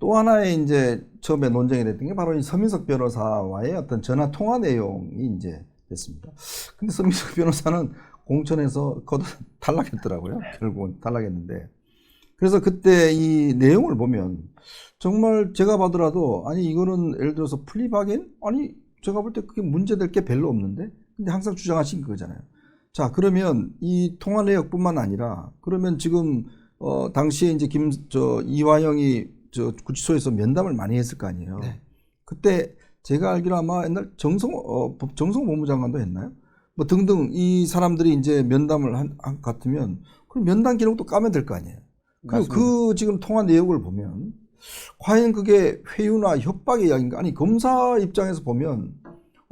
또 하나의 이제 처음에 논쟁이 됐던 게 바로 이 서민석 변호사와의 어떤 전화 통화 내용이 이제 됐습니다. 근데 서민석 변호사는 공천에서 거듭 탈락했더라고요. 결국은 탈락했는데. 그래서 그때 이 내용을 보면 정말 제가 봐더라도 아니 이거는 예를 들어서 플리바겐? 아니 제가 볼 때 그게 문제될 게 별로 없는데 근데 항상 주장하신 거잖아요. 자 그러면 이 통화 내역뿐만 아니라 그러면 지금 당시에 이제 이화영이 구치소에서 면담을 많이 했을 거 아니에요. 네. 그때 제가 알기로 아마 옛날 정성호 법무장관도 했나요? 뭐 등등 이 사람들이 이제 면담을 같으면 그럼 면담 기록도 까면 될 거 아니에요. 그 지금 통화 내역을 보면 과연 그게 회유나 협박의 이야기인가? 아니 검사 입장에서 보면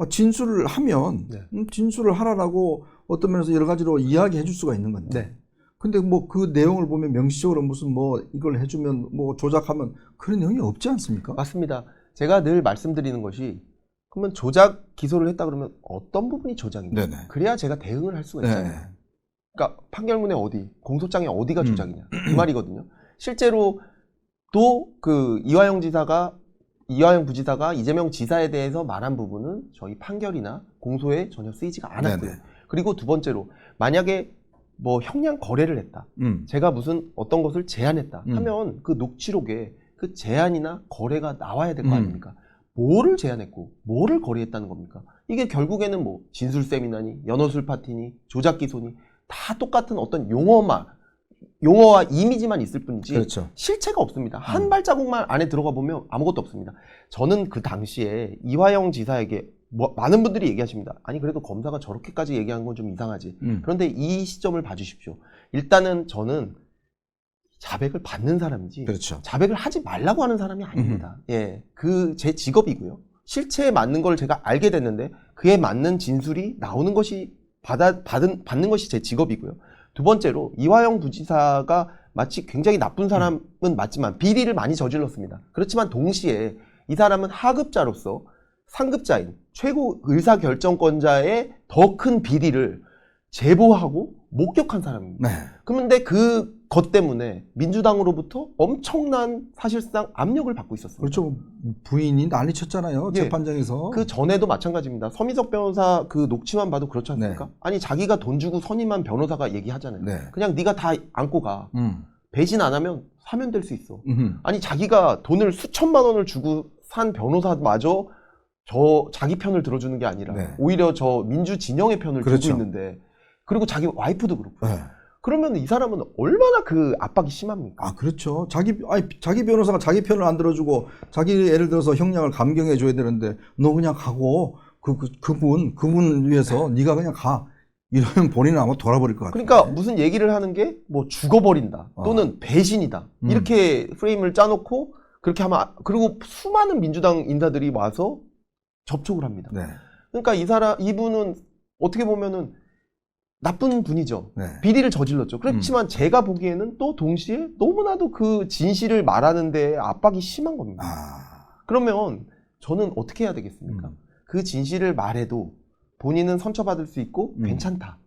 진술을 하면 네. 진술을 하라라고 어떤 면에서 여러 가지로 이야기해 줄 수가 있는 건데. 네. 근데 뭐 그 내용을 보면 명시적으로 무슨 뭐 이걸 해주면 뭐 조작하면 그런 내용이 없지 않습니까? 맞습니다. 제가 늘 말씀드리는 것이 그러면 조작 기소를 했다 그러면 어떤 부분이 조작인가? 네네. 그래야 제가 대응을 할 수가 있잖아요. 네. 그러니까 판결문에 어디, 공소장에 어디가 조작이냐 이 말이거든요. 실제로 또 그 이화영 부지사가 이재명 지사에 대해서 말한 부분은 저희 판결이나 공소에 전혀 쓰이지가 않았고요. 네네. 그리고 두 번째로 만약에 뭐 형량 거래를 했다. 제가 무슨 어떤 것을 제안했다 하면 그 녹취록에 그 제안이나 거래가 나와야 될 거 아닙니까? 뭐를 제안했고 뭐를 거래했다는 겁니까? 이게 결국에는 뭐 진술세미나니 연어술 파티니 조작 기소니 다 똑같은 어떤 용어와 이미지만 있을 뿐이지 그렇죠. 실체가 없습니다. 한 발자국만 안에 들어가 보면 아무것도 없습니다. 저는 그 당시에 이화영 지사에게 많은 분들이 얘기하십니다. 아니 그래도 검사가 저렇게까지 얘기한 건 좀 이상하지. 그런데 이 시점을 봐주십시오. 일단은 저는 자백을 받는 사람이지 그렇죠. 자백을 하지 말라고 하는 사람이 아닙니다. 예, 그 제 직업이고요. 실체에 맞는 걸 제가 알게 됐는데 그에 맞는 진술이 나오는 것이 받는 것이 제 직업이고요. 두 번째로 이화영 부지사가 마치 굉장히 나쁜 사람은 맞지만 비리를 많이 저질렀습니다. 그렇지만 동시에 이 사람은 하급자로서 상급자인 최고 의사결정권자의 더 큰 비리를 제보하고 목격한 사람입니다. 네. 그런데 그것 때문에 민주당으로부터 엄청난 사실상 압력을 받고 있었습니다. 그렇죠. 부인이 난리 쳤잖아요. 예. 재판장에서. 그 전에도 마찬가지입니다. 서민석 변호사 그 녹취만 봐도 그렇지 않습니까? 네. 아니 자기가 돈 주고 선임한 변호사가 얘기하잖아요. 네. 그냥 네가 다 안고 가. 배신 안 하면 사면될 수 있어. 아니 자기가 돈을 수천만 원을 주고 산 변호사마저 자기 편을 들어주는 게 아니라 네. 오히려 저 민주 진영의 편을 그렇죠. 들고 있는데 그리고 자기 와이프도 그렇고 네. 그러면 이 사람은 얼마나 그 압박이 심합니까? 아, 그렇죠. 자기 변호사가 자기 편을 안 들어주고 자기 예를 들어서 형량을 감경해 줘야 되는데 너 그냥 가고 그분 위해서 네가 그냥 가. 이러면 본인은 아마 돌아버릴 것 같아요. 그러니까 무슨 얘기를 하는 게 뭐 죽어버린다 또는 배신이다 이렇게 프레임을 짜놓고 그렇게 하면 그리고 수많은 민주당 인사들이 와서 접촉을 합니다. 네. 그러니까 이분은 어떻게 보면은 나쁜 분이죠. 네. 비리를 저질렀죠. 그렇지만 제가 보기에는 또 동시에 너무나도 그 진실을 말하는 데 압박이 심한 겁니다. 그러면 저는 어떻게 해야 되겠습니까? 그 진실을 말해도 본인은 상처받을 수 있고 괜찮다.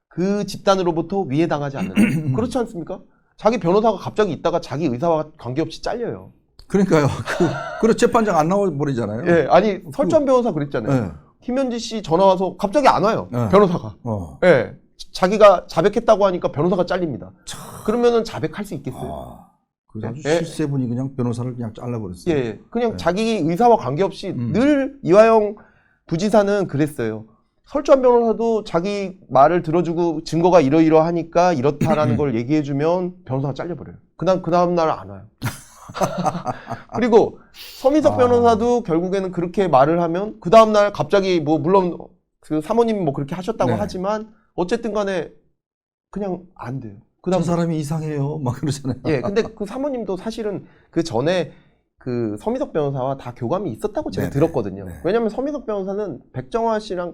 그 집단으로부터 위해당하지 않는다. 그렇지 않습니까? 자기 변호사가 갑자기 있다가 자기 의사와 관계없이 잘려요. 그러니까요. 그래 재판장 안 나와버리잖아요. 예, 아니 설주한 변호사 그랬잖아요. 네. 김현지 씨 전화 와서 갑자기 안 와요. 네. 변호사가. 예, 자기가 자백했다고 하니까 변호사가 잘립니다. 그러면은 자백할 수 있겠어요? 그 아주 실세분이 그냥 변호사를 그냥 잘라버렸어요. 예, 그냥 자기 의사와 관계없이 늘 이화영 부지사는 그랬어요. 설주한 변호사도 자기 말을 들어주고 증거가 이러이러하니까 이렇다라는 걸 얘기해주면 변호사가 잘려버려요. 그 다음 날 안 와요. 그리고 서민석 변호사도 결국에는 그렇게 말을 하면 그 다음날 갑자기 뭐 물론 그 사모님이 뭐 그렇게 하셨다고 네. 하지만 어쨌든 간에 그냥 안 돼요. 저 사람이 이상해요. 막 그러잖아요. 예, 근데 그 사모님도 사실은 그 전에 그 서민석 변호사와 다 교감이 있었다고 제가 들었거든요. 네. 왜냐면 서민석 변호사는 백정화 씨랑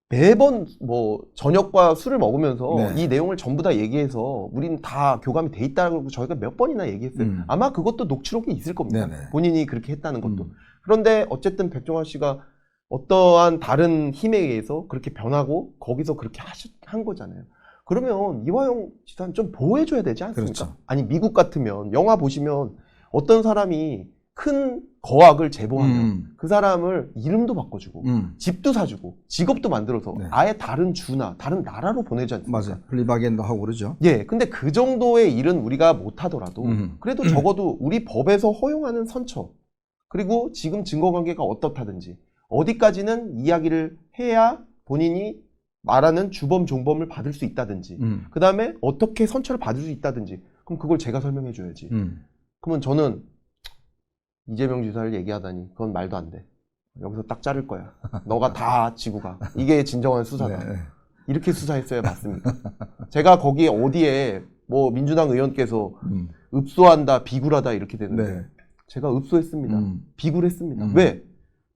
매번 뭐 저녁과 술을 먹으면서 이 내용을 전부 다 얘기해서 우린 다 교감이 돼 있다고 저희가 몇 번이나 얘기했어요. 아마 그것도 녹취록이 있을 겁니다. 본인이 그렇게 했다는 것도. 그런데 어쨌든 백정화 씨가 어떠한 다른 힘에 의해서 그렇게 변하고 거기서 그렇게 한 거잖아요. 그러면 이화영 지사는 좀 보호해줘야 되지 않습니까? 그렇죠. 아니 미국 같으면 영화 보시면 어떤 사람이 큰 거액을 제보하면 그 사람을 이름도 바꿔주고 집도 사주고 직업도 만들어서 네. 아예 다른 주나 다른 나라로 보내지 않습니까? 맞아요. 플리바겐도 하고 그러죠. 예, 근데 그 정도의 일은 우리가 못하더라도 그래도 적어도 우리 법에서 허용하는 선처 그리고 지금 증거관계가 어떻다든지 어디까지는 이야기를 해야 본인이 말하는 주범, 종범을 받을 수 있다든지 그 다음에 어떻게 선처를 받을 수 있다든지 그럼 그걸 제가 설명해 줘야지. 그러면 저는 이재명 지사를 얘기하다니 그건 말도 안 돼. 여기서 딱 자를 거야. 너가 다 지고 가. 이게 진정한 수사다. 네. 이렇게 수사했어야 맞습니다. 제가 거기에 어디에 뭐 민주당 의원께서 읍소한다, 비굴하다 이렇게 되는데 네. 제가 읍소했습니다. 비굴했습니다. 왜?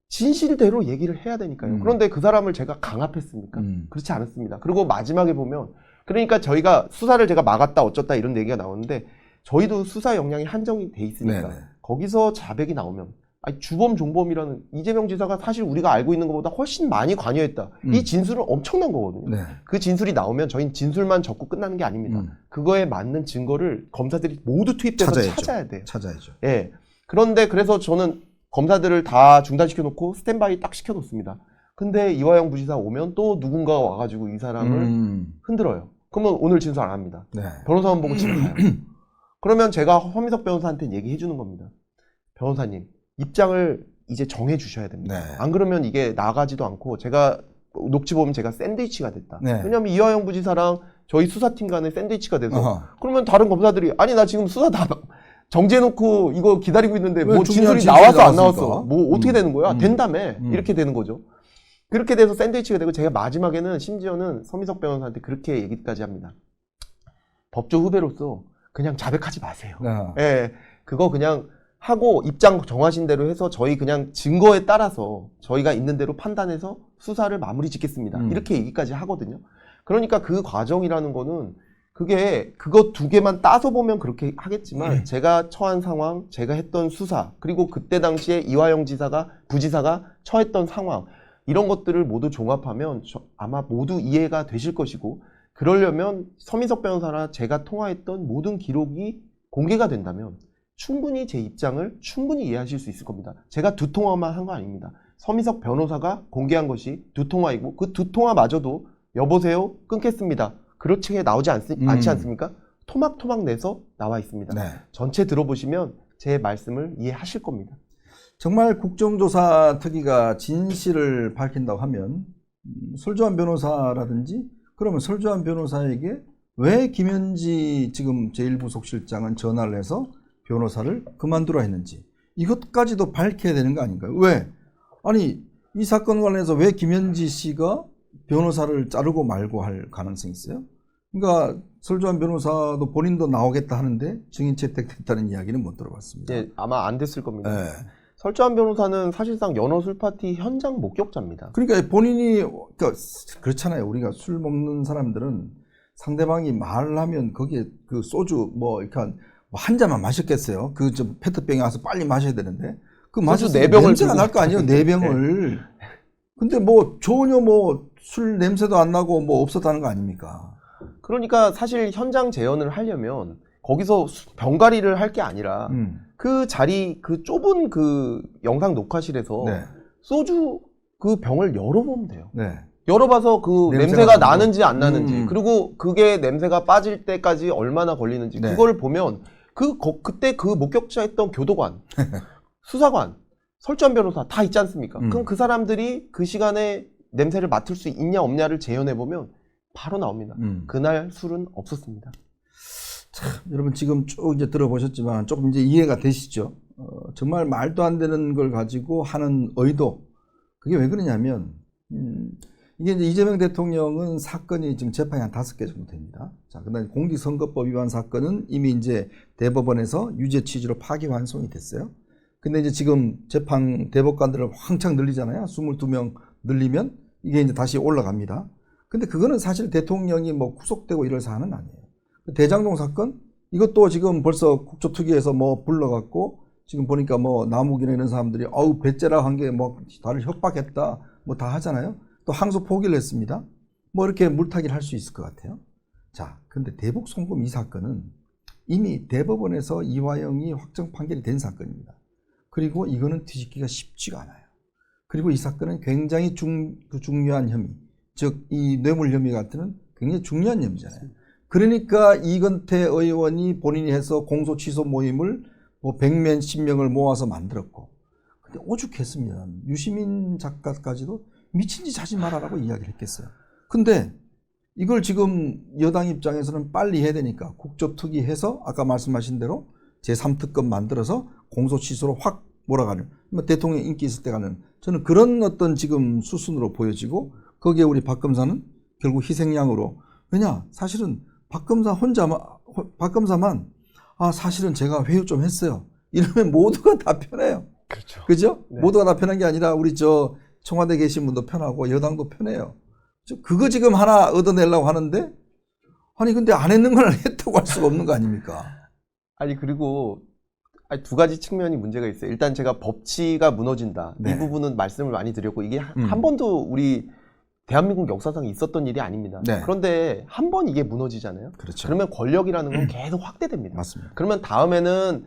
진실대로 얘기를 해야 되니까요. 그런데 그 사람을 제가 강압했습니까? 그렇지 않았습니다. 그리고 마지막에 보면 그러니까 저희가 수사를 제가 막았다 어쩌다 이런 얘기가 나오는데 저희도 수사 역량이 한정이 돼 있으니까 네네. 거기서 자백이 나오면 아니, 주범 종범이라는 이재명 지사가 사실 우리가 알고 있는 것보다 훨씬 많이 관여했다. 이 진술은 엄청난 거거든요. 네. 그 진술이 나오면 저희는 진술만 적고 끝나는 게 아닙니다. 그거에 맞는 증거를 검사들이 모두 투입돼서 찾아야 돼요. 찾아야죠. 예. 그런데 그래서 저는 검사들을 다 중단시켜 놓고 스탠바이 딱 시켜 놓습니다. 근데 이화영 부지사 오면 또 누군가가 와가지고 이 사람을 흔들어요. 그러면 오늘 진술 안 합니다. 네. 변호사만 보고 집에 가요. 그러면 제가 허미석 변호사한테 얘기해 주는 겁니다. 변호사님, 입장을 이제 정해 주셔야 됩니다. 네. 안 그러면 이게 나가지도 않고 제가 녹취 보면 제가 샌드위치가 됐다. 네. 왜냐하면 이화영 부지사랑 저희 수사팀 간에 샌드위치가 돼서 어허. 그러면 다른 검사들이 아니 나 지금 수사 다 정지해놓고 이거 기다리고 있는데 왜 뭐 중요한 진술이 나왔어 안 나왔으니까? 나왔어 뭐 어떻게 되는 거야? 된다며 이렇게 되는 거죠. 그렇게 돼서 샌드위치가 되고 제가 마지막에는 심지어는 서미석 변호사한테 그렇게 얘기까지 합니다. 법조 후배로서 그냥 자백하지 마세요. 네. 예, 그거 그냥 하고 입장 정하신 대로 해서 저희 그냥 증거에 따라서 저희가 있는 대로 판단해서 수사를 마무리 짓겠습니다. 이렇게 얘기까지 하거든요. 그러니까 그 과정이라는 거는 그게 그거 두 개만 따서 보면 그렇게 하겠지만 제가 처한 상황, 제가 했던 수사, 그리고 그때 당시에 이화영 지사가 부지사가 처했던 상황 이런 것들을 모두 종합하면 아마 모두 이해가 되실 것이고 그러려면 서민석 변호사나 제가 통화했던 모든 기록이 공개가 된다면 충분히 제 입장을 충분히 이해하실 수 있을 겁니다. 제가 두 통화만 한 거 아닙니다. 서민석 변호사가 공개한 것이 두 통화이고 그 두 통화마저도 여보세요 끊겠습니다. 그렇게 나오지 않지 않습니까? 토막토막 내서 나와 있습니다. 네. 전체 들어보시면 제 말씀을 이해하실 겁니다. 정말 국정조사 특위가 진실을 밝힌다고 하면 설주환 변호사라든지 그러면 설주환 변호사에게 왜 김현지 지금 제1부속실장은 전화를 해서 변호사를 그만두라 했는지 이것까지도 밝혀야 되는 거 아닌가요? 왜? 아니 이 사건 관련해서 왜 김현지 씨가 변호사를 자르고 말고 할 가능성이 있어요? 그러니까 설주환 변호사도 본인도 나오겠다 하는데 증인 채택됐다는 이야기는 못 들어봤습니다. 네, 아마 안 됐을 겁니다. 네. 설주환 변호사는 사실상 연어 술 파티 현장 목격자입니다. 그러니까 본인이 그러니까 그렇잖아요. 우리가 술 먹는 사람들은 상대방이 말을 하면 거기에 그 소주 뭐 이렇게 한 잔만 마셨겠어요. 그 좀 페트병에 와서 빨리 마셔야 되는데 그 마셔서 네 병을 냄새가 날 거 아니에요. 네 병을. 근데 뭐 전혀 뭐 술 냄새도 안 나고 뭐 없었다는 거 아닙니까? 그러니까 사실 현장 재현을 하려면 거기서 병가리를 할 게 아니라 그 자리 그 좁은 그 영상 녹화실에서 네. 소주 그 병을 열어보면 돼요. 네. 열어봐서 그 냄새가 냄새가 나는 나는지 안 나는지 그리고 그게 냄새가 빠질 때까지 얼마나 걸리는지 네. 그걸 보면 그때 그 목격자였던 교도관, 수사관, 설주환 변호사 다 있지 않습니까? 그럼 그 사람들이 그 시간에 냄새를 맡을 수 있냐 없냐를 재현해보면 바로 나옵니다. 그날 술은 없었습니다. 여러분 지금 쭉 이제 들어보셨지만 조금 이제 이해가 되시죠? 정말 말도 안 되는 걸 가지고 하는 의도. 그게 왜 그러냐면, 이게 이제 이재명 대통령은 사건이 지금 재판이 한 5개 정도 됩니다. 자, 그 다음에 공직선거법 위반 사건은 이미 이제 대법원에서 유죄 취지로 파기환송이 됐어요. 근데 이제 지금 재판 대법관들을 왕창 늘리잖아요. 22명 늘리면 이게 이제 다시 올라갑니다. 근데 그거는 사실 대통령이 뭐 구속되고 이럴 사안은 아니에요. 대장동 사건? 이것도 지금 벌써 국조특위에서 뭐 불러갖고 지금 보니까 뭐 나무기나 이런 사람들이 어우 배째라 한 게 뭐 나를 협박했다 뭐 다 하잖아요. 또 항소 포기를 했습니다. 뭐 이렇게 물타기를 할 수 있을 것 같아요. 자, 근데 대북 송금 이 사건은 이미 대법원에서 이화영이 확정 판결이 된 사건입니다. 그리고 이거는 뒤집기가 쉽지가 않아요. 그리고 이 사건은 굉장히 중요한 혐의, 즉 이 뇌물 혐의 같은 굉장히 중요한 혐의잖아요. 그러니까 이건태 의원이 본인이 해서 공소 취소 모임을 뭐 100명, 10명을 모아서 만들었고, 근데 오죽했으면 유시민 작가까지도 미친 짓 하지 말아라고 이야기를 했겠어요. 근데 이걸 지금 여당 입장에서는 빨리 해야 되니까 국조특위해서 아까 말씀하신 대로 제3특검 만들어서 공소 취소로 확 몰아가는, 뭐 대통령 인기 있을 때 가는, 저는 그런 어떤 지금 수순으로 보여지고, 거기에 우리 박 검사는 결국 희생양으로, 왜냐 사실은 박 검사만 사실은 제가 회유 좀 했어요 이러면 모두가 다 편해요. 그렇죠. 그죠? 네. 모두가 다 편한 게 아니라 우리 저 청와대 계신 분도 편하고 여당도 편해요. 그거 지금 하나 얻어내려고 하는데, 아니 근데 안 했는 걸 했다고 할 수가 없는 거 아닙니까? 아니 그리고 두 가지 측면이 문제가 있어요. 일단 제가 법치가 무너진다. 네. 이 부분은 말씀을 많이 드렸고, 이게 한 번도 우리 대한민국 역사상 있었던 일이 아닙니다. 네. 그런데 한 번 이게 무너지잖아요. 그렇죠. 그러면 권력이라는 건 계속 확대됩니다. 맞습니다. 그러면 다음에는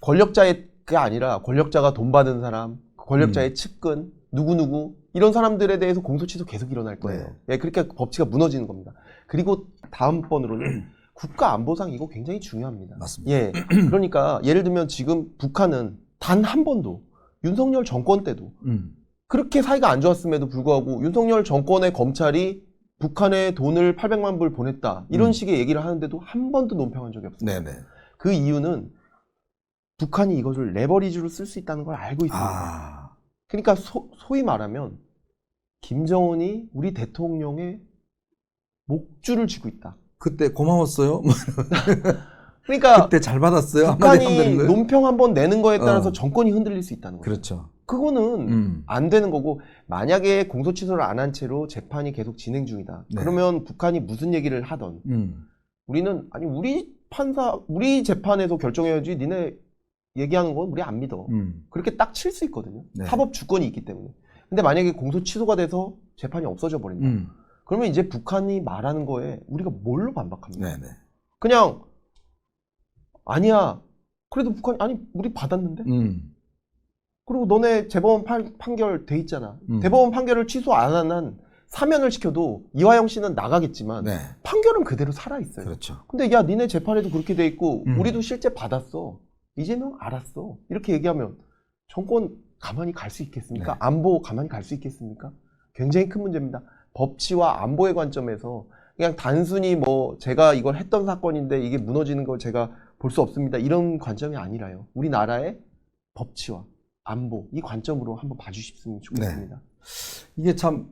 권력자가 아니라 권력자가 돈 받은 사람, 권력자의 측근, 누구누구 이런 사람들에 대해서 공소취소 계속 일어날 거예요. 네. 예, 그러니까 법치가 무너지는 겁니다. 그리고 다음번으로는 국가안보상 이거 굉장히 중요합니다. 맞습니다. 예, 그러니까 예를 들면 지금 북한은 단 한 번도 윤석열 정권 때도 그렇게 사이가 안 좋았음에도 불구하고 윤석열 정권의 검찰이 북한에 돈을 800만 불 보냈다 이런 식의 얘기를 하는데도 한 번도 논평한 적이 없습니다. 네네. 그 이유는 북한이 이것을 레버리지로 쓸 수 있다는 걸 알고 있습니다. 그러니까 소위 말하면 김정은이 우리 대통령의 목줄을 쥐고 있다. 그때 고마웠어요. 그러니까 그때 잘 받았어요. 한마디 하면 되는 북한이 거예요? 논평 한번 내는 거에 따라서 정권이 흔들릴 수 있다는 거예요. 그렇죠. 그거는 안 되는 거고, 만약에 공소취소를 안 한 채로 재판이 계속 진행 중이다. 네. 그러면 북한이 무슨 얘기를 하던 우리는 아니 우리 재판에서 결정해야지 니네 얘기하는 건 우리 안 믿어. 그렇게 딱 칠 수 있거든요. 네. 사법 주권이 있기 때문에. 근데 만약에 공소 취소가 돼서 재판이 없어져 버린다. 그러면 이제 북한이 말하는 거에 우리가 뭘로 반박합니까? 네네. 그냥 아니야. 그래도 북한이 아니 우리 받았는데. 그리고 너네 재법원 판결 돼 있잖아. 대법원 판결을 취소 안 한 한 사면을 시켜도 이화영 씨는 나가겠지만 네. 판결은 그대로 살아 있어요. 그렇죠. 근데 야 니네 재판에도 그렇게 돼 있고 우리도 실제 받았어. 이재명 알았어. 이렇게 얘기하면 정권 가만히 갈 수 있겠습니까? 네. 안보 가만히 갈 수 있겠습니까? 굉장히 큰 문제입니다. 법치와 안보의 관점에서 그냥 단순히 뭐 제가 이걸 했던 사건인데 이게 무너지는 거 제가 볼 수 없습니다. 이런 관점이 아니라요. 우리나라의 법치와 안보 이 관점으로 한번 봐주셨으면 좋겠습니다. 네. 이게 참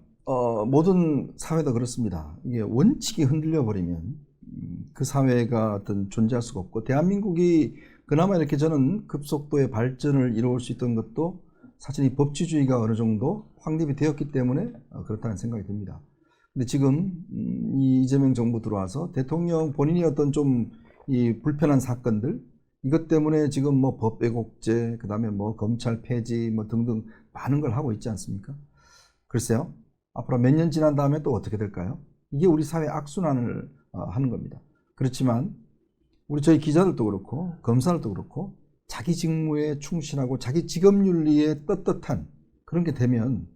모든 사회도 그렇습니다. 이게 원칙이 흔들려 버리면 그 사회가 어떤 존재할 수가 없고, 대한민국이 그나마 이렇게 저는 급속도의 발전을 이루어올 수 있던 것도 사실 이 법치주의가 어느 정도 확립이 되었기 때문에 그렇다는 생각이 듭니다. 근데 지금 이 이재명 정부 들어와서 대통령 본인이 어떤 좀 이 불편한 사건들, 이것 때문에 지금 뭐 법 왜곡죄, 그 다음에 뭐 검찰 폐지 뭐 등등 많은 걸 하고 있지 않습니까? 글쎄요, 앞으로 몇 년 지난 다음에 또 어떻게 될까요? 이게 우리 사회 악순환을 하는 겁니다. 그렇지만 우리 저희 기자들도 그렇고 검사들도 그렇고 자기 직무에 충실하고 자기 직업윤리에 떳떳한 그런 게 되면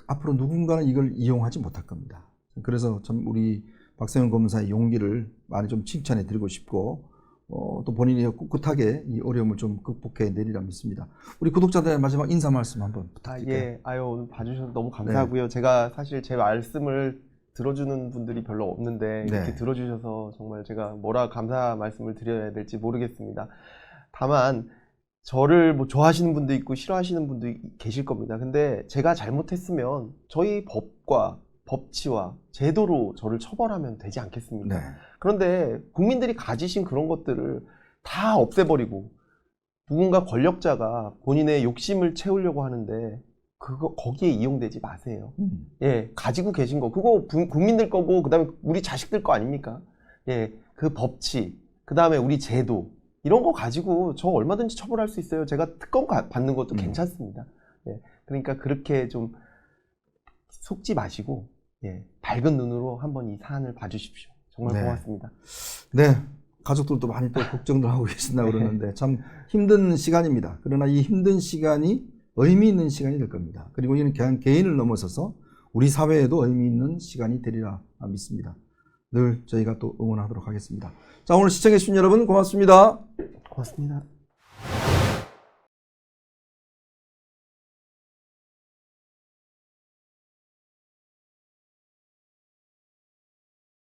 앞으로 누군가는 이걸 이용하지 못할 겁니다. 그래서 참 우리 박세훈 검사의 용기를 많이 좀 칭찬해 드리고 싶고, 또 본인이 꿋꿋하게 이 어려움을 좀 극복해 내리라 믿습니다. 우리 구독자들의 마지막 인사 말씀 한번 부탁드릴게요. 예, 오늘 봐주셔서 너무 감사하고요. 제가 사실 제 말씀을 들어주는 분들이 별로 없는데 이렇게 들어주셔서 정말 제가 뭐라 감사 말씀을 드려야 될지 모르겠습니다. 다만 저를 뭐 좋아하시는 분도 있고 싫어하시는 분도 계실 겁니다. 근데 제가 잘못했으면 저희 법과 법치와 제도로 저를 처벌하면 되지 않겠습니까? 네. 그런데 국민들이 가지신 그런 것들을 다 없애버리고 누군가 권력자가 본인의 욕심을 채우려고 하는데 거기에 이용되지 마세요. 예, 가지고 계신 거 그거 국민들 거고 그다음에 우리 자식들 거 아닙니까? 예, 그 법치 그다음에 우리 제도 이런 거 가지고 저 얼마든지 처벌할 수 있어요. 제가 특검 받는 것도 괜찮습니다. 예, 그러니까 그렇게 좀 속지 마시고 예, 밝은 눈으로 한번 이 사안을 봐주십시오. 정말 고맙습니다. 네, 가족들도 많이 또 걱정들 하고 계신다 그러는데 참 힘든 시간입니다. 그러나 이 힘든 시간이 의미 있는 시간이 될 겁니다. 그리고 이는 그냥 개인을 넘어서서 우리 사회에도 의미 있는 시간이 되리라 믿습니다. 늘 저희가 또 응원하도록 하겠습니다. 자, 오늘 시청해주신 여러분 고맙습니다. 고맙습니다.